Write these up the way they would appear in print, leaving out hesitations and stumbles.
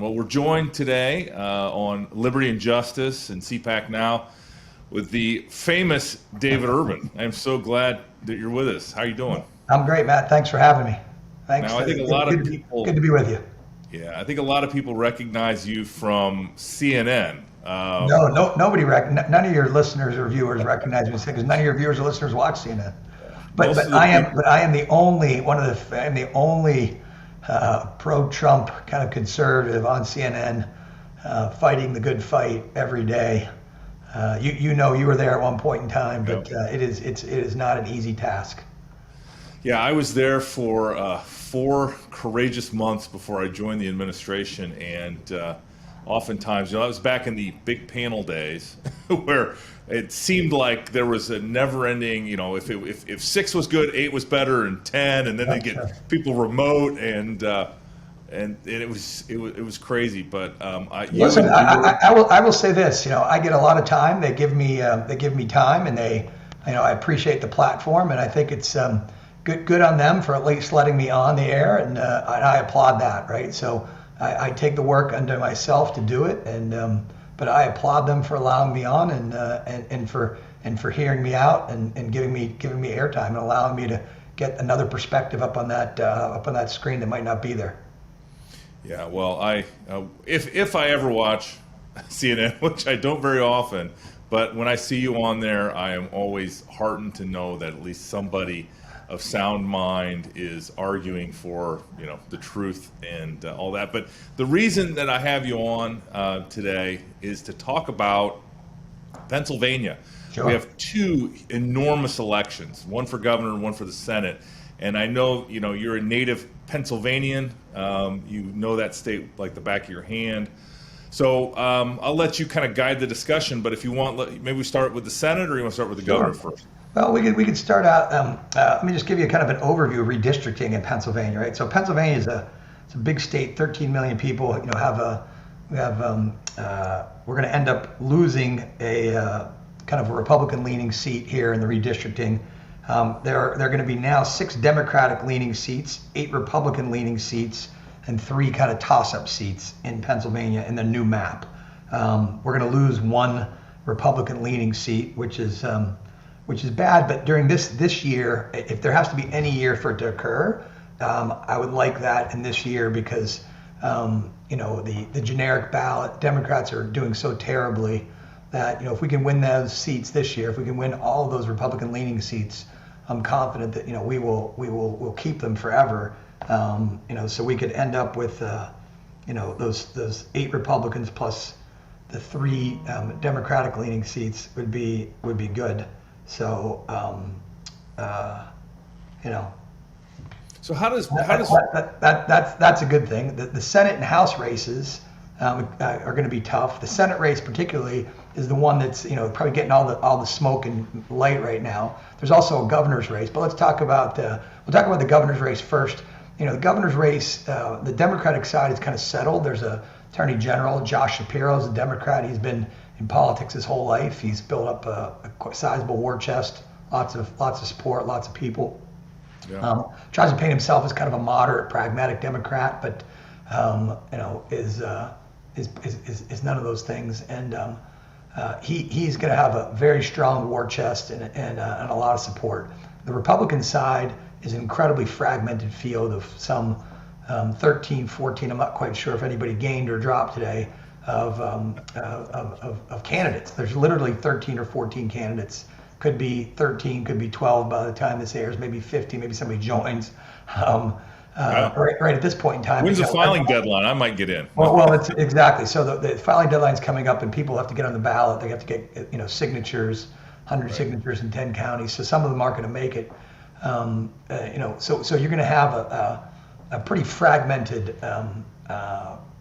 Well, we're joined today on Liberty and Justice and CPAC Now with the famous David Urban. I'm so glad that you're with us. How are you doing? I'm great, Matt. Thanks for having me. Thanks. Now, I think a lot of people. Good to be with you. Yeah, I think a lot of people recognize you from CNN. Nobody none of your listeners or viewers recognize me because none of your viewers or listeners watch CNN. But I am the only pro-Trump kind of conservative on CNN, fighting the good fight every day. You were there at one point in time, but it is not an easy task. Yeah, I was there for 4 courageous months before I joined the administration, and oftentimes, I was back in the big panel days where it seemed like there was a never-ending, if 6 was good, 8 was better, and 10, and then they get people remote, and it was crazy. But I will say this, I get a lot of time. They give me time, and I appreciate the platform, and I think it's good on them for at least letting me on the air, and I applaud that, right? So I take the work unto myself to do it, but I applaud them for allowing me on and for hearing me out and giving me airtime and allowing me to get another perspective up on that screen that might not be there. Yeah, well, if I ever watch CNN, which I don't very often, but when I see you on there, I am always heartened to know that at least somebody of sound mind is arguing for the truth and all that. But the reason that I have you on today is to talk about Pennsylvania. Sure. We have 2 enormous elections, one for governor and one for the Senate. And I know you're a native Pennsylvanian. You know that state like the back of your hand. So I'll let you kind of guide the discussion. But if you want, maybe we start with the Senate, or you want to start with the governor first? Well, we could start out. Let me just give you kind of an overview of redistricting in Pennsylvania, right? So Pennsylvania it's a big state, 13 million people. We're going to end up losing a kind of a Republican-leaning seat here in the redistricting. There are going to be now 6 Democratic-leaning seats, 8 Republican-leaning seats, and 3 kind of toss-up seats in Pennsylvania in the new map. We're going to lose 1 Republican-leaning seat, which is bad. But during this year, if there has to be any year for it to occur, I would like that in this year because the generic ballot Democrats are doing so terribly that if we can win those seats this year, if we can win all of those Republican-leaning seats, I'm confident that we'll keep them forever. So we could end up with those 8 Republicans plus the 3 Democratic-leaning seats would be good. So So how does that's a good thing. The Senate and House races are going to be tough. The Senate race particularly is the one that's probably getting all the smoke and light right now. There's also a governor's race, but let's talk about the governor's race first. The governor's race, the Democratic side is kind of settled. There's a Attorney General, Josh Shapiro, is a Democrat. He's been in politics his whole life. He's built up a sizable war chest, lots of support, lots of people. Yeah. Tries to paint himself as kind of a moderate, pragmatic Democrat, but is none of those things. And he's going to have a very strong war chest and a lot of support. The Republican side is an incredibly fragmented field of some 13, 14. I'm not quite sure if anybody gained or dropped today of candidates. There's literally 13 or 14 candidates. Could be 13, could be 12 by the time this airs, maybe 50, maybe somebody joins. Right at this point in time. When's the filing deadline? I might get in. Well, it's exactly. So the filing deadline's coming up, and people have to get on the ballot. They have to get signatures, 100 signatures in 10 counties. So some of them aren't going to make it. So you're going to have a pretty fragmented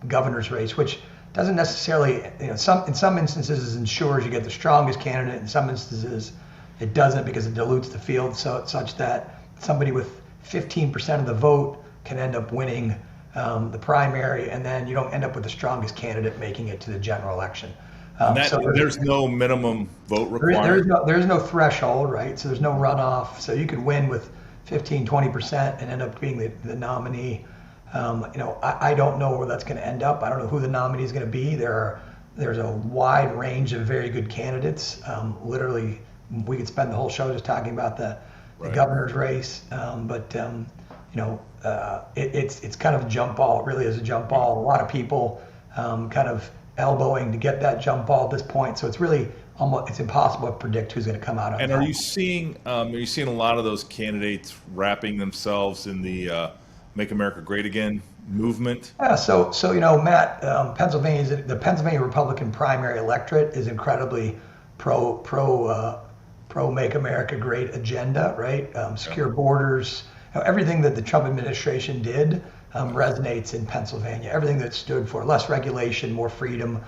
governor's race, which doesn't necessarily, in some instances ensures you get the strongest candidate. In some instances, it doesn't because it dilutes the field such that somebody with 15% of the vote can end up winning the primary, and then you don't end up with the strongest candidate making it to the general election. There's no minimum vote requirement? There's no threshold, right? So there's no runoff. So you could win with 15, 20% and end up being the nominee. I don't know where that's going to end up. I don't know who the nominee is going to be. There's a wide range of very good candidates. Literally, we could spend the whole show just talking about the governor's race. It's kind of a jump ball. It really is a jump ball. A lot of people kind of elbowing to get that jump ball at this point. So it's really it's impossible to predict who's going to come out on top. And are you seeing a lot of those candidates wrapping themselves in the Make America Great Again movement? Yeah. So Matt, the Pennsylvania Republican primary electorate is incredibly pro Make America Great agenda, right? Secure borders. Everything that the Trump administration did resonates in Pennsylvania. Everything that stood for less regulation, more freedom,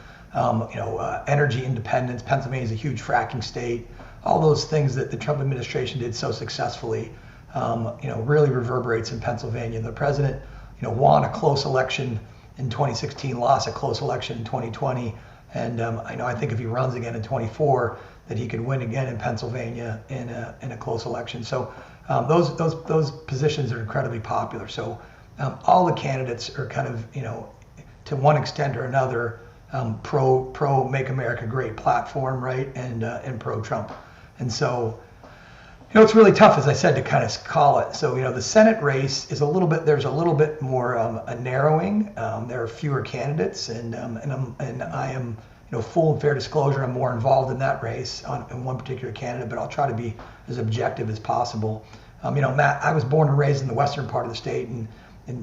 energy independence. Pennsylvania is a huge fracking state. All those things that the Trump administration did so successfully, really reverberates in Pennsylvania. The president, won a close election in 2016, lost a close election in 2020, and I think if he runs again in 24, that he could win again in Pennsylvania in a close election. So those positions are incredibly popular. So all the candidates are kind of, to one extent or another, pro Make America Great platform, right, and pro Trump. And so, it's really tough, as I said, to kind of call it. So, the Senate race is there's a little bit more a narrowing. There are fewer candidates, and I am, full and fair disclosure, I'm more involved in that race in one particular candidate, but I'll try to be as objective as possible. Matt, I was born and raised in the western part of the state, and in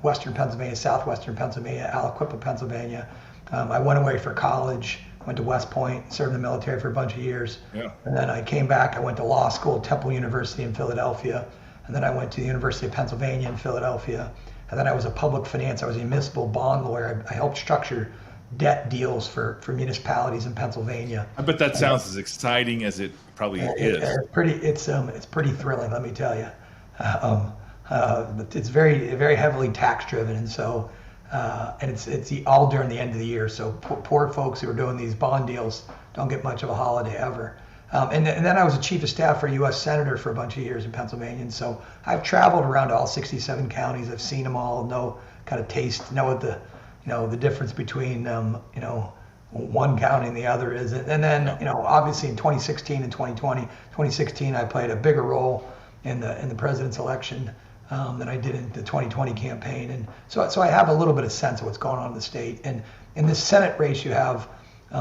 western Pennsylvania, southwestern Pennsylvania, Aliquippa, Pennsylvania. I went away for college, went to West Point, served in the military for a bunch of years. Yeah. And then I came back. I went to law school at Temple University in Philadelphia. And then I went to the University of Pennsylvania in Philadelphia. And then I was a public finance. I was a municipal bond lawyer. I helped structure debt deals for municipalities in Pennsylvania. I bet that sounds as exciting as it probably is. It's pretty thrilling, let me tell you. It's very, very heavily tax driven, and so and it's all during the end of the year. So poor folks who are doing these bond deals don't get much of a holiday ever. And then I was a chief of staff for a U.S. senator for a bunch of years in Pennsylvania, and so I've traveled around to all 67 counties. I've seen them all, know what the difference between one county and the other is. And then obviously in 2016 and 2016 I played a bigger role in the president's election than I did in the 2020 campaign, and so I have a little bit of sense of what's going on in the state. And in this Senate race, you have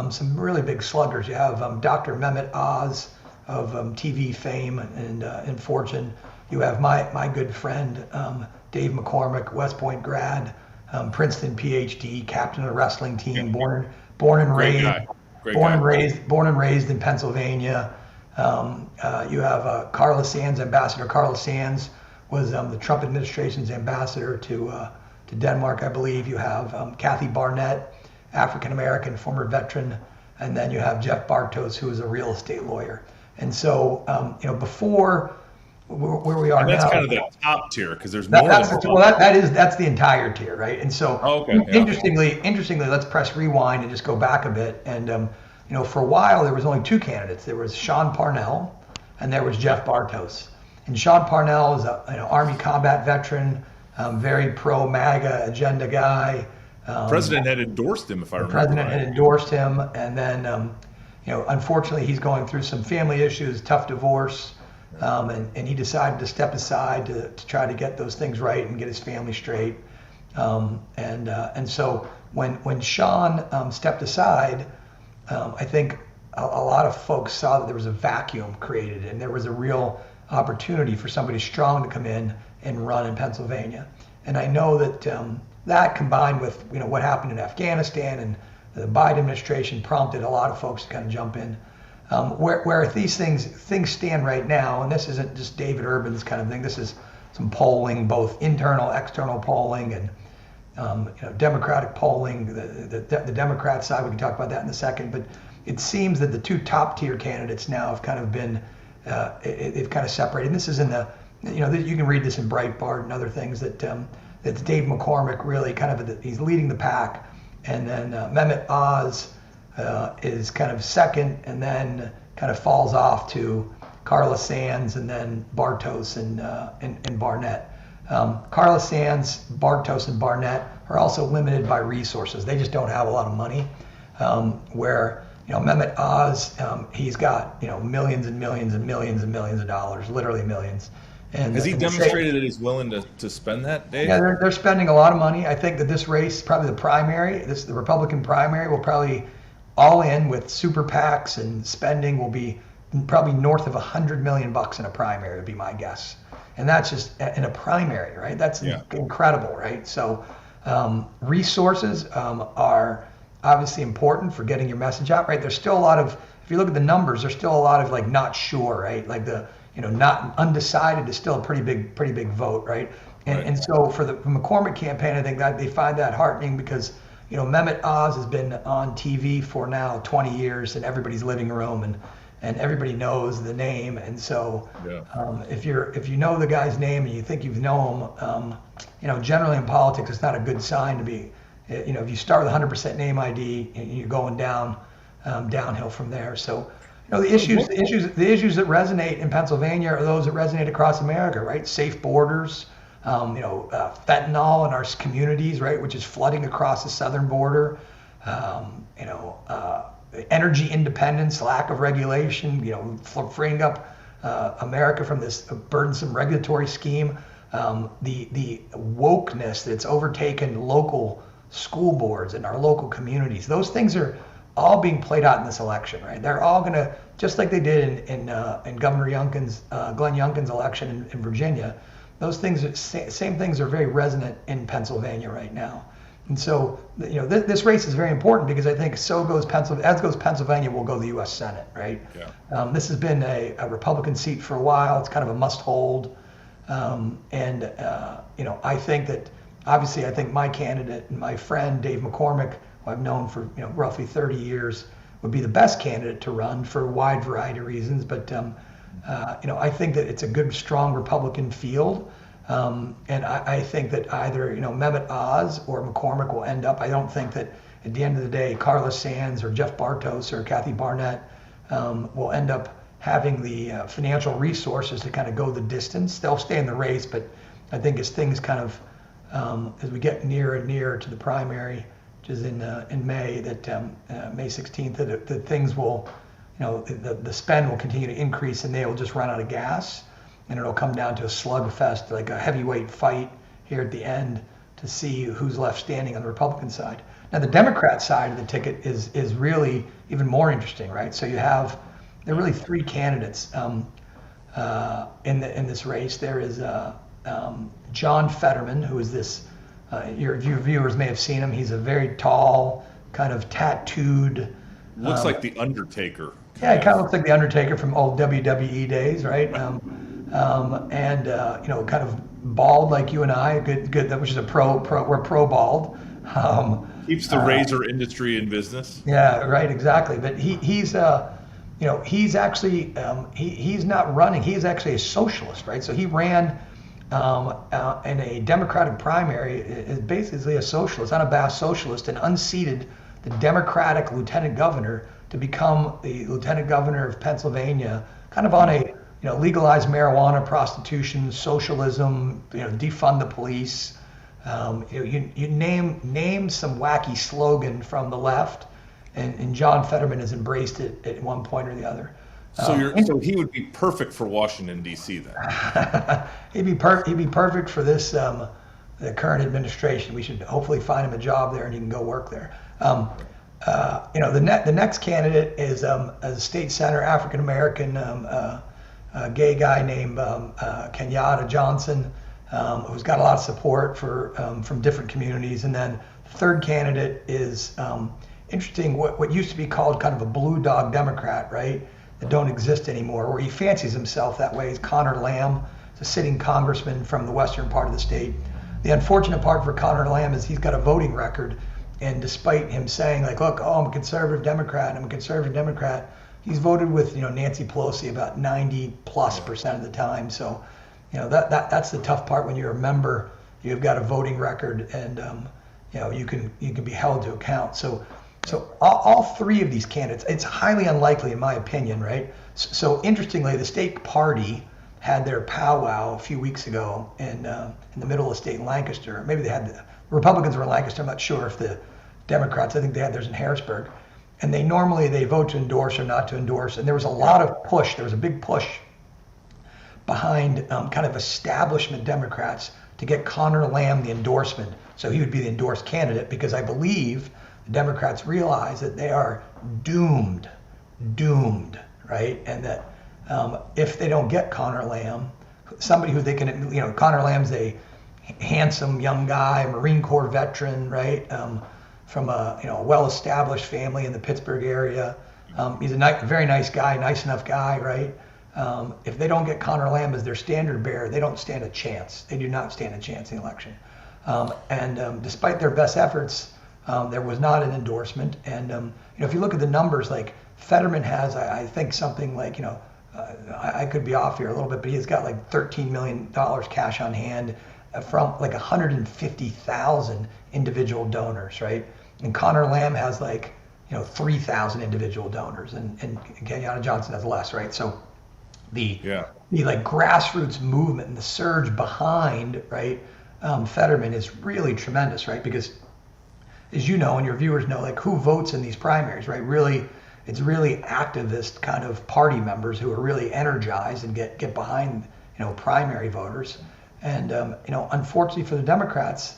some really big sluggers. You have Dr. Mehmet Oz of TV fame and fortune. You have my good friend Dave McCormick, West Point grad, Princeton PhD, captain of the wrestling team, born and raised in Pennsylvania. You have Carla Sands, Ambassador Carla Sands was the Trump administration's ambassador to Denmark, I believe. You have Kathy Barnett, African American, former veteran, and then you have Jeff Bartos, who is a real estate lawyer. And so, before where we are now, that's kind of the top tier, because there's more. That's the entire tier, right? And so, interestingly, let's press rewind and just go back a bit. And for a while there was only two candidates. There was Sean Parnell, and there was Jeff Bartos. And Sean Parnell is an Army combat veteran, very pro MAGA agenda guy. The president had endorsed him, if I remember. The president had endorsed him, and then unfortunately he's going through some family issues, tough divorce. And he decided to step aside to try to get those things right and get his family straight. And so when Sean stepped aside, I think a lot of folks saw that there was a vacuum created, and there was a real opportunity for somebody strong to come in and run in Pennsylvania. And I know that that combined with what happened in Afghanistan and the Biden administration prompted a lot of folks to kind of jump in. Where these things stand right now, and this isn't just David Urban's kind of thing. This is some polling, both internal, external polling, and Democratic polling. The Democrat side, we can talk about that in a second. But it seems that the two top tier candidates now have kind of been, they've kind of separated. And this is in the, you can read this in Breitbart and other things that Dave McCormick really kind of he's leading the pack, and then Mehmet Oz is kind of second, and then kind of falls off to Carla Sands, and then Bartos and Barnett. Carlos Sands, Bartos, and Barnett are also limited by resources. They just don't have a lot of money. Where Mehmet Oz, he's got millions and millions and millions and millions of dollars, literally millions. And has he demonstrated that he's willing to spend that, Dave? Yeah, they're spending a lot of money. I think that this race, probably the Republican primary, will probably all in with super PACs, and spending will be probably north of $100 million in a primary, would be my guess. And that's just in a primary, right? That's incredible, right? So resources are obviously important for getting your message out, right? There's still a lot of, if you look at the numbers, there's still a lot of not sure, right? Like the not undecided is still a pretty big vote, right? And so for the McCormick campaign, I think that they find that heartening because Mehmet Oz has been on TV for now 20 years in everybody's living room, and everybody knows the name. And so if you know the guy's name and you think you know him, generally in politics it's not a good sign to be. If you start with 100% name ID, you're going downhill from there. So the issues that resonate in Pennsylvania are those that resonate across America, right? Safe borders, fentanyl in our communities, right, which is flooding across the southern border. Energy independence, lack of regulation, freeing up America from this burdensome regulatory scheme. The wokeness that's overtaken local school boards and our local communities. Those things are all being played out in this election, right? They're all going to, just like they did in Governor Glenn Youngkin's election in Virginia. Those things, same things are very resonant in Pennsylvania right now. And so, this race is very important because I think as goes Pennsylvania, will go the U.S. Senate, right? Yeah. This has been a Republican seat for a while. It's kind of a must-hold. I think that, obviously, I think my candidate and my friend, Dave McCormick, who I've known for roughly 30 years, would be the best candidate to run for a wide variety of reasons. But, I think that it's a good, strong Republican field. And I think that either, Mehmet Oz or McCormick will end up. I don't think that at the end of the day, Carlos Sands or Jeff Bartos or Kathy Barnett will end up having the financial resources to kind of go the distance. They'll stay in the race, but I think as things kind of, as we get nearer and nearer to the primary, which is in May, that May 16th, that things will, the spend will continue to increase and they will just run out of gas. And it'll come down to a slugfest, like a heavyweight fight here at the end to see who's left standing on the Republican side. Now, the Democrat side of the ticket is really even more interesting, right? So there are really three candidates in this race. There is John Fetterman, who is this. Your viewers may have seen him. He's a very tall, kind of tattooed. Looks like the Undertaker. Yeah, he kind of looks like the Undertaker from old WWE days, right? Kind of bald like you and I, good, which is we're pro bald. Keeps the razor industry in business. Yeah, right, exactly. But he's actually he's not running. He's actually a socialist, right? So he ran in a Democratic primary, is basically a socialist, unabashed socialist, and unseated the Democratic lieutenant governor to become the lieutenant governor of Pennsylvania, kind of on a legalize marijuana, prostitution, socialism, defund the police. You name some wacky slogan from the left, and John Fetterman has embraced it at one point or the other. So he would be perfect for Washington D.C. then. He'd be perfect for this the current administration. We should hopefully find him a job there and he can go work there. The next candidate is a state senator, African American. A gay guy named Kenyatta Johnson, who's got a lot of support from different communities. And then the third candidate is interesting, what used to be called kind of a blue dog Democrat, right? That don't exist anymore, where he fancies himself that way, is Connor Lamb, a sitting congressman from the western part of the state. The unfortunate part for Connor Lamb is he's got a voting record, and despite him saying look, I'm a conservative Democrat, he's voted with Nancy Pelosi about 90+% of the time. So that's the tough part when you're a member. You've got a voting record, and you can be held to account. So all three of these candidates, it's highly unlikely, in my opinion, right? So interestingly, the state party had their powwow a few weeks ago in the middle of state in Lancaster. Maybe the Republicans were in Lancaster. I'm not sure if the Democrats. I think they had theirs in Harrisburg. And they vote to endorse or not to endorse. And there was a lot of push. There was a big push behind kind of establishment Democrats to get Connor Lamb the endorsement, so he would be the endorsed candidate, because I believe the Democrats realize that they are doomed, right? And that if they don't get Connor Lamb, somebody who they can, Connor Lamb's a handsome young guy, Marine Corps veteran, right? From a well-established family in the Pittsburgh area. He's a very nice guy, nice enough guy, right? If they don't get Connor Lamb as their standard bearer, they don't stand a chance. They do not stand a chance in the election. Despite their best efforts, there was not an endorsement. And if you look at the numbers, like Fetterman has, I think something like, I could be off here a little bit, but he's got like $13 million cash on hand from like 150,000 individual donors, right? And Connor Lamb has like 3,000 individual donors, and Kenyatta Johnson has less, right? So the like grassroots movement and the surge behind, right, Fetterman is really tremendous, right? Because as you know, and your viewers know, like who votes in these primaries, right? Really, it's really activist kind of party members who are really energized and get behind primary voters. And unfortunately for the Democrats,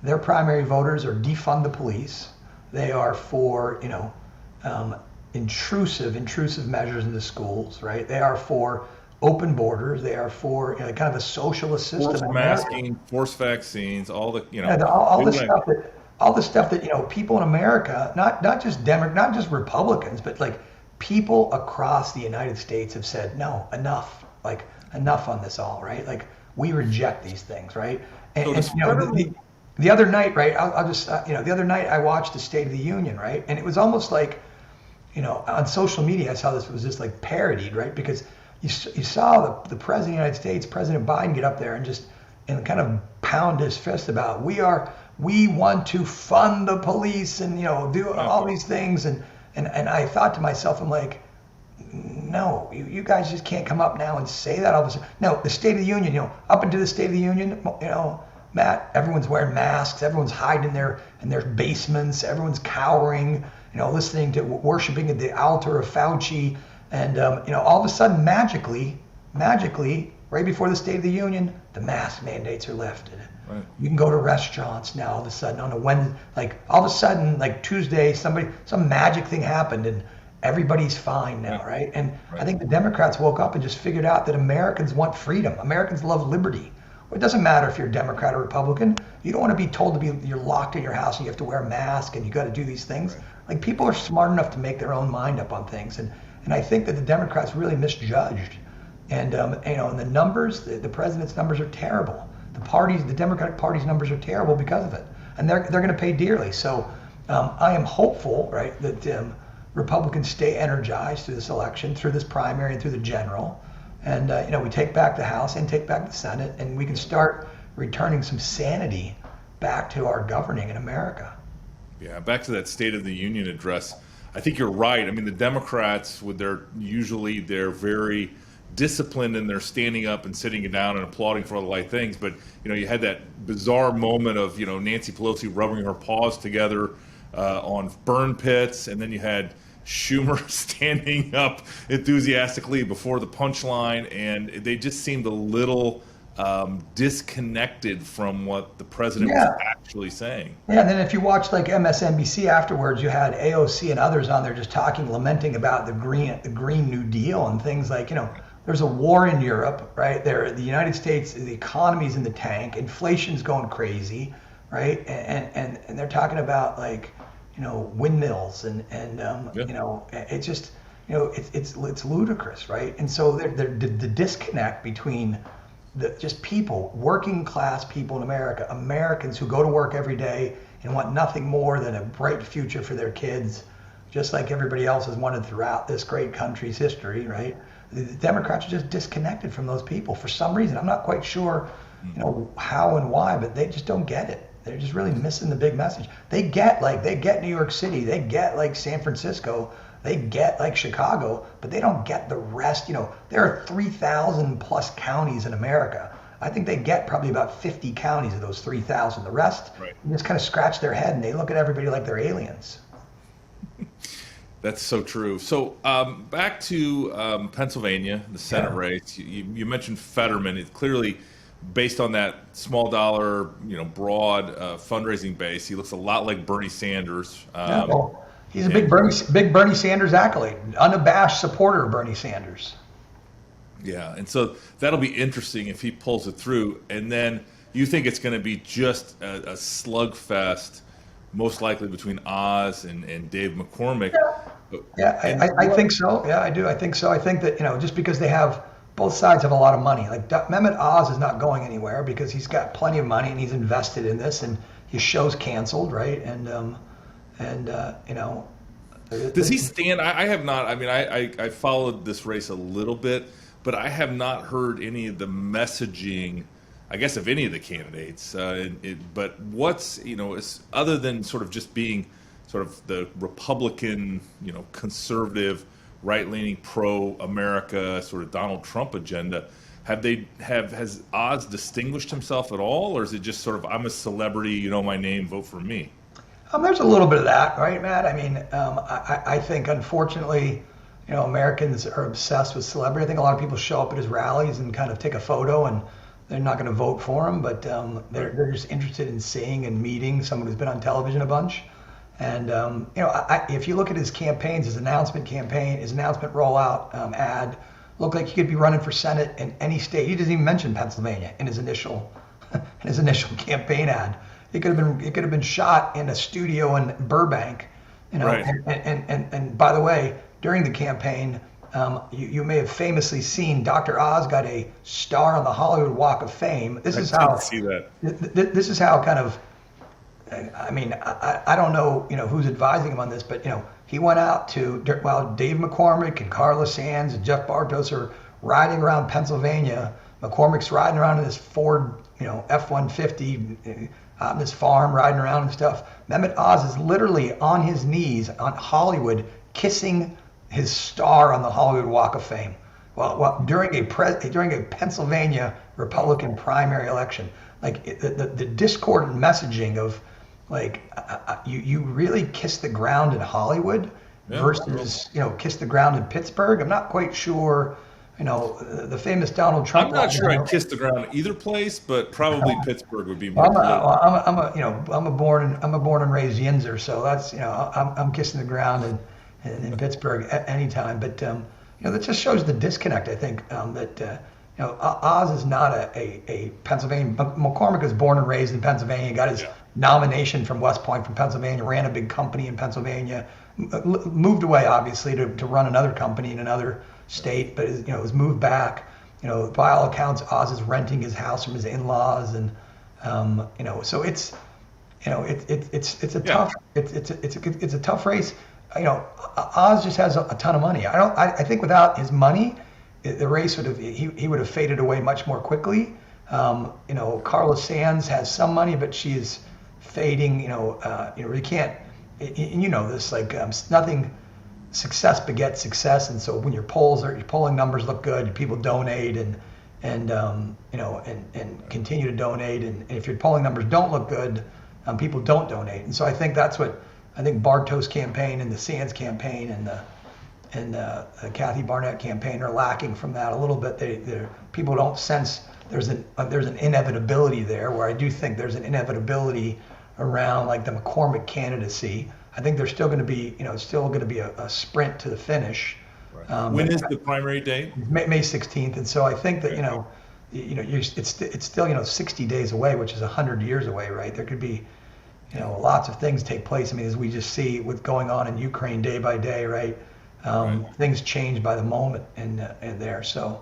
their primary voters are defund the police. They are for intrusive measures in the schools, right? They are for open borders. They are for kind of a socialist system. Forced masking, forced vaccines, all the all the stuff that people in America, not just Republicans, but like people across the United States have said, no, enough on this all, right? Like we reject these things, right? The other night, right? I'll just the other night I watched the State of the Union, right? And it was almost like on social media I saw this was just like parodied, right? Because you saw the president of the United States, President Biden, get up there and kind of pound his fist about we want to fund the police and do all these things, and I thought to myself, I'm like, no, you guys just can't come up now and say that all of a sudden. No, the State of the Union, up until the State of the Union, Matt, everyone's wearing masks, everyone's hiding in their basements, everyone's cowering, listening to worshiping at the altar of Fauci, and all of a sudden, magically, right before the State of the Union, the mask mandates are lifted. Right. You can go to restaurants now all of a sudden on a Wednesday, all of a sudden, like Tuesday, some magic thing happened and everybody's fine now, right? And I think the Democrats woke up and just figured out that Americans want freedom. Americans love liberty. It doesn't matter if you're a Democrat or Republican. You don't want to be told you're locked in your house and you have to wear a mask and you got to do these things. Right. Like people are smart enough to make their own mind up on things, and I think that the Democrats really misjudged. And and the numbers, the president's numbers are terrible. The Democratic Party's numbers are terrible because of it, and they're going to pay dearly. So I am hopeful, right, that Republicans stay energized through this election, through this primary, and through the general, and we take back the House and take back the Senate, and we can start returning some sanity back to our governing in America. Yeah, back to that State of the Union address. I think you're right. I mean, the Democrats, they're very disciplined and they're standing up and sitting down and applauding for all the right things. But, you had that bizarre moment of, Nancy Pelosi rubbing her paws together on burn pits. And then you had Schumer standing up enthusiastically before the punchline. And they just seemed a little disconnected from what the president was actually saying. Yeah, and then if you watch like MSNBC afterwards, you had AOC and others on there just lamenting about the Green New Deal and things like, there's a war in Europe, right? The United States, the economy's in the tank, inflation's going crazy, right? And they're talking about like, windmills and it's just, it's ludicrous, right? And so the disconnect between just people, working class people in America, Americans who go to work every day and want nothing more than a bright future for their kids, just like everybody else has wanted throughout this great country's history, right? The Democrats are just disconnected from those people for some reason. I'm not quite sure, how and why, but they just don't get it. They're just really missing the big message. They get New York City, they get like San Francisco, they get like Chicago, but they don't get the rest. There are 3,000 plus counties in America. I think they get probably about 50 counties of those 3,000. The rest just kind of scratch their head and they look at everybody like they're aliens. That's so true. So back to Pennsylvania, the Senate race. You mentioned Fetterman. It's clearly based on that small dollar, broad fundraising base. He looks a lot like Bernie Sanders. He's a big Bernie Sanders acolyte, unabashed supporter of Bernie Sanders. Yeah, and so that'll be interesting if he pulls it through. And then you think it's going to be just a slugfest, most likely between Oz and Dave McCormick. Yeah, I think so. Yeah, I do. I think so. I think that, just because they have, both sides have a lot of money. Like Mehmet Oz is not going anywhere because he's got plenty of money and he's invested in this, and his show's canceled, right? Does he stand? I have not. I mean, I followed this race a little bit, but I have not heard any of the messaging, I guess, of any of the candidates. But what's, other than sort of just being sort of the Republican, conservative, right-leaning, pro-America, sort of Donald Trump agenda, has Oz distinguished himself at all, or is it just sort of, I'm a celebrity, you know my name, vote for me? There's a little bit of that, right, Matt? I mean, I think, unfortunately, Americans are obsessed with celebrity. I think a lot of people show up at his rallies and kind of take a photo, and they're not going to vote for him, but they're just interested in seeing and meeting someone who's been on television a bunch. And if you look at his campaigns, his announcement rollout ad, looked like he could be running for Senate in any state. He doesn't even mention Pennsylvania in his initial campaign ad. It could have been shot in a studio in Burbank, Right. And by the way, during the campaign, you may have famously seen Dr. Oz got a star on the Hollywood Walk of Fame. This is how kind of, I mean, I don't know, who's advising him on this, but he went out while Dave McCormick and Carla Sands and Jeff Bartos are riding around Pennsylvania. McCormick's riding around in this Ford, F-150 on this farm, riding around and stuff. Mehmet Oz is literally on his knees on Hollywood, kissing his star on the Hollywood Walk of Fame. Well, during a Pennsylvania Republican primary election, like the discordant messaging of, like, you really kiss the ground in Hollywood versus kiss the ground in Pittsburgh. I'm not quite sure. The famous Donald Trump. I'm not sure I'd kiss the ground either place, but probably Pittsburgh would be more. I'm a born and raised Yinzer, so that's I'm kissing the ground in Pittsburgh anytime. But that just shows the disconnect. I think that Oz is not a Pennsylvania. McCormick was born and raised in Pennsylvania. Got his nomination from West Point from Pennsylvania. Ran a big company in Pennsylvania. Moved away obviously to run another company in another state, but was moved back. By all accounts, Oz is renting his house from his in-laws, and so it's a tough race. Oz just has a ton of money. I think without his money, the race he would have faded away much more quickly. Carla Sands has some money, but she is fading. You can't, and this, like, nothing. Success begets success, and so when your polling numbers look good, people donate and continue to donate, and if your polling numbers don't look good, people don't donate. And so I think that's what Bartos' campaign and the Sands campaign and the Kathy Barnett campaign are lacking from that a little bit. People don't sense there's an inevitability there, where I do think there's an inevitability around, like, the McCormick candidacy. I think there's still going to be, a sprint to the finish. Right. When is the primary date? May 16th, and so I think that it's still 60 days away, which is 100 years away, right? There could be, lots of things take place. I mean, as we just see with going on in Ukraine day by day, right? Things change by the moment, and there. So,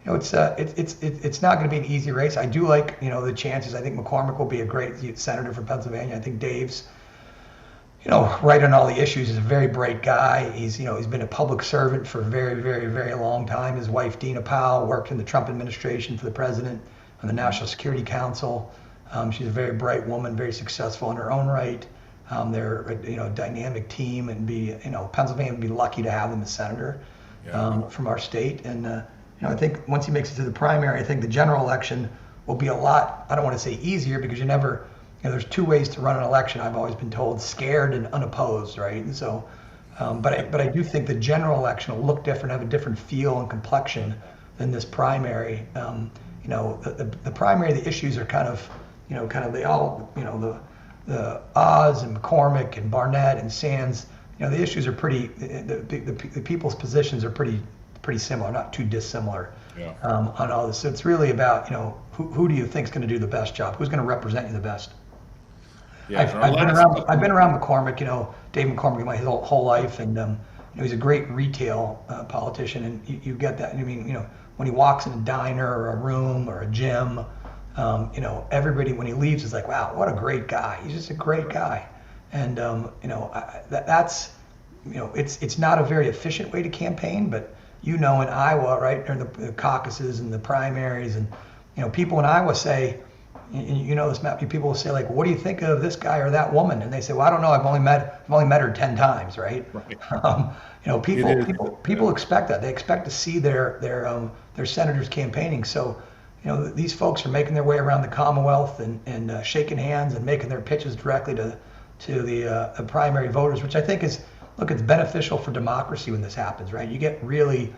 it's not going to be an easy race. I do like the chances. I think McCormick will be a great senator from Pennsylvania. I think Dave's right on all the issues. He's a very bright guy. He's been a public servant for a very, very, very long time. His wife, Dina Powell, worked in the Trump administration for the president on the National Security Council. She's a very bright woman, very successful in her own right. They're a dynamic team, and Pennsylvania would be lucky to have them as senator from our state. And I think once he makes it to the primary, I think the general election will be a lot. I don't want to say easier, because you never. There's two ways to run an election. I've always been told: scared and unopposed, right? And so, but I do think the general election will look different, have a different feel and complexion than this primary. The primary, the issues are kind of they all, the Oz and McCormick and Barnett and Sands, the issues are pretty, the people's positions are pretty similar, not too dissimilar on all this. So it's really about, who do you think is going to do the best job? Who's going to represent you the best? Yeah, I've been around McCormick, Dave McCormick my whole life, and he's a great retail politician, and you get that. I mean, when he walks in a diner or a room or a gym, everybody when he leaves is like, wow, what a great guy. He's just a great guy, and that's it's not a very efficient way to campaign, but in Iowa, right, during the caucuses and the primaries, and people in Iowa say. This, Matt, people will say, like, what do you think of this guy or that woman? And they say, well, I don't know. I've only met her 10 times, right? People expect that. They expect to see their senators campaigning. So, these folks are making their way around the Commonwealth and shaking hands and making their pitches directly to the primary voters, which I think is, it's beneficial for democracy when this happens, right? You get really,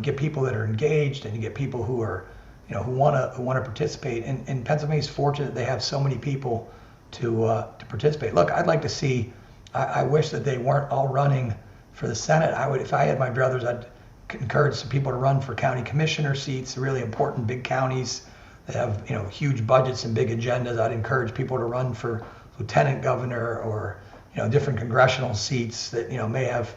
get people that are engaged, and you get people who are who want to participate. And Pennsylvania's fortunate they have so many people to participate. Look, I'd like to see. I wish that they weren't all running for the Senate. I would, if I had my druthers, I'd encourage some people to run for county commissioner seats, really important big counties that have huge budgets and big agendas. I'd encourage people to run for lieutenant governor or different congressional seats that may have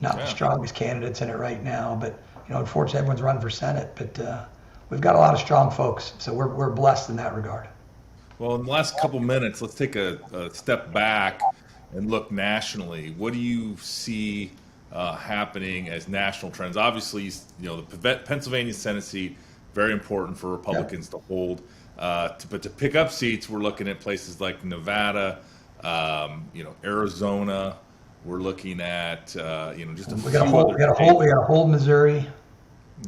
not the strongest candidates in it right now. But unfortunately, everyone's running for Senate. But we've got a lot of strong folks, so we're blessed in that regard. Well, in the last couple minutes, let's take a step back and look nationally. What do you see happening as national trends? Obviously, the Pennsylvania Senate seat, very important for Republicans to hold. But to pick up seats, we're looking at places like Nevada, Arizona. We're looking at just we got to hold Missouri.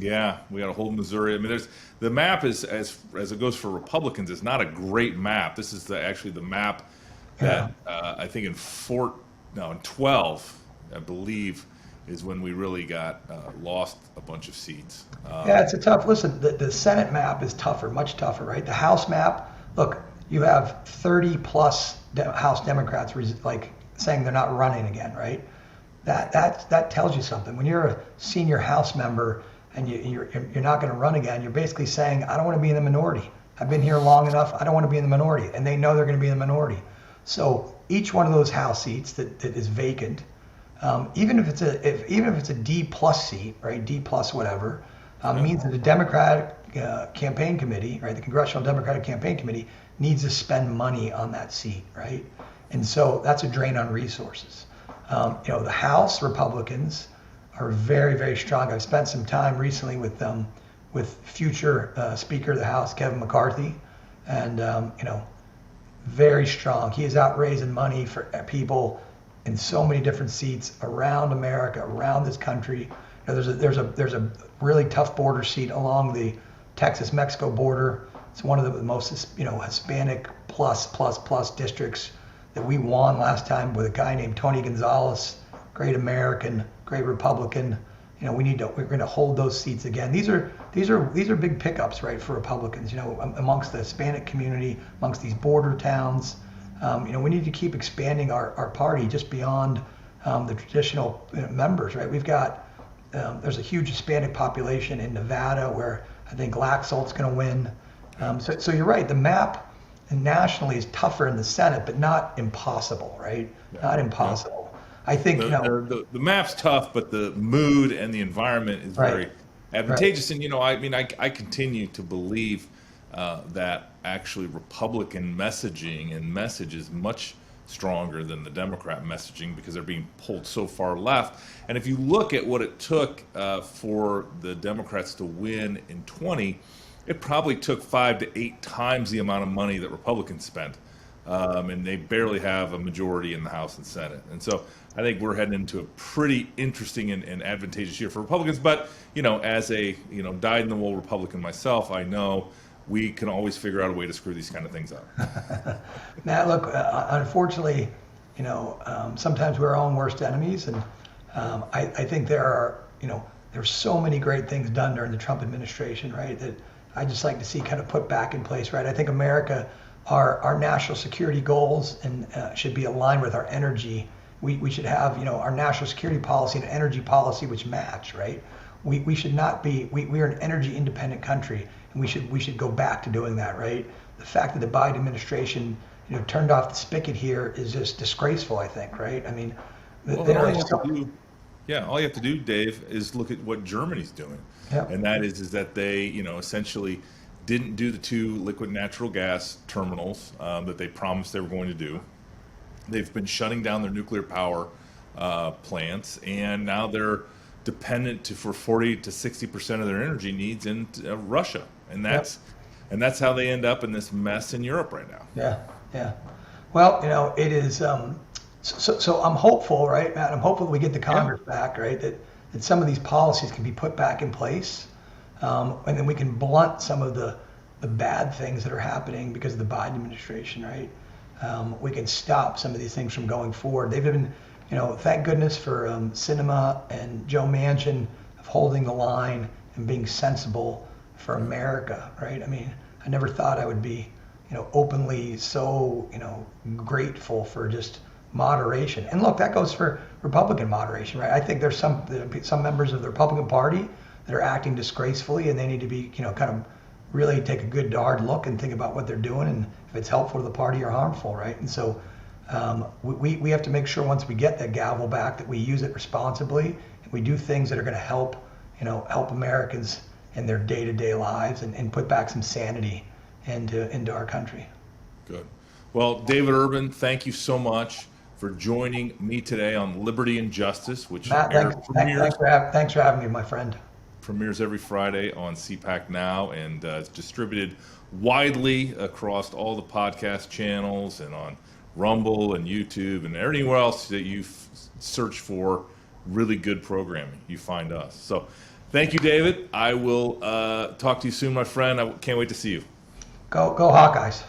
Yeah, we got to hold Missouri. I mean, the map is as it goes for Republicans. It's not a great map. This is actually the map that I think in 12, I believe, is when we really got lost a bunch of seats. It's a tough. Listen, the Senate map is tougher, much tougher, right? The House map. Look, you have 30 plus House Democrats saying they're not running again, right? That tells you something. When you're a senior House member and you're not going to run again, you're basically saying, I don't want to be in the minority. I've been here long enough. I don't want to be in the minority. And they know they're going to be in the minority. So each one of those House seats that is vacant, even if it's a D plus seat, right, D plus whatever, means that the Democratic campaign committee, right, the Congressional Democratic Campaign Committee needs to spend money on that seat, right? And so that's a drain on resources. The House Republicans are very, very strong. I've spent some time recently with future Speaker of the House, Kevin McCarthy, and very strong. He is out raising money for people in so many different seats around America, around this country. There's a really tough border seat along the Texas-Mexico border. It's one of the most Hispanic plus districts that we won last time with a guy named Tony Gonzalez, great American, great Republican. We're going to hold those seats again. These are big pickups, right, for Republicans. Amongst the Hispanic community, amongst these border towns. We need to keep expanding our party just beyond the traditional members, right? We've got there's a huge Hispanic population in Nevada where I think Laxalt's going to win. So you're right. The map nationally is tougher in the Senate, but not impossible, right? Yeah. Not impossible. Yeah. I think the map's tough, but the mood and the environment is very advantageous. Right. And I continue to believe that actually Republican messaging and message is much stronger than the Democrat messaging because they're being pulled so far left. And if you look at what it took for the Democrats to win in 20, it probably took 5 to 8 times the amount of money that Republicans spent. and they barely have a majority in the House and Senate. And so I think we're heading into a pretty interesting and advantageous year for Republicans. But, as a, dyed-in-the-wool Republican myself, I know we can always figure out a way to screw these kind of things up. Matt, look, unfortunately, sometimes we're our own worst enemies. And I think there's so many great things done during the Trump administration, right, that I just like to see kind of put back in place, right? I think America, our national security goals and should be aligned with our energy. We should have, our national security policy and energy policy which match, right? We should not be, we are an energy independent country, and we should go back to doing that, right? The fact that the Biden administration, turned off the spigot here is just disgraceful, I think, right? I mean, all you have to do, Dave, is look at what Germany's doing. Yep. And that is that they, essentially didn't do the 2 liquid natural gas terminals that they promised they were going to do. They've been shutting down their nuclear power plants, and now they're dependent for 40 to 60% of their energy needs in Russia, and that's how they end up in this mess in Europe right now. Yeah. Well, it is. So I'm hopeful, right, Matt? I'm hopeful that we get the Congress back, right? That some of these policies can be put back in place, and then we can blunt some of the bad things that are happening because of the Biden administration, right? We can stop some of these things from going forward. They've been, thank goodness for Sinema and Joe Manchin of holding the line and being sensible for America, right? I mean, I never thought I would be, openly so, grateful for just moderation. And look, that goes for Republican moderation, right? I think there's some members of the Republican Party that are acting disgracefully, and they need to be, kind of really take a good hard look and think about what they're doing, and if it's helpful to the party or harmful, right? And so we have to make sure once we get that gavel back that we use it responsibly, and we do things that are going to help Americans in their day-to-day lives, and put back some sanity into our country. Good. Well, David Urban, thank you so much for joining me today on Liberty and Justice, which Matt, thanks for having me, my friend. Premieres every Friday on CPAC Now, and it's distributed widely across all the podcast channels and on Rumble and YouTube and anywhere else that you search for really good programming. You find us. So thank you, David. I will talk to you soon, my friend. I can't wait to see you. Go Hawkeyes.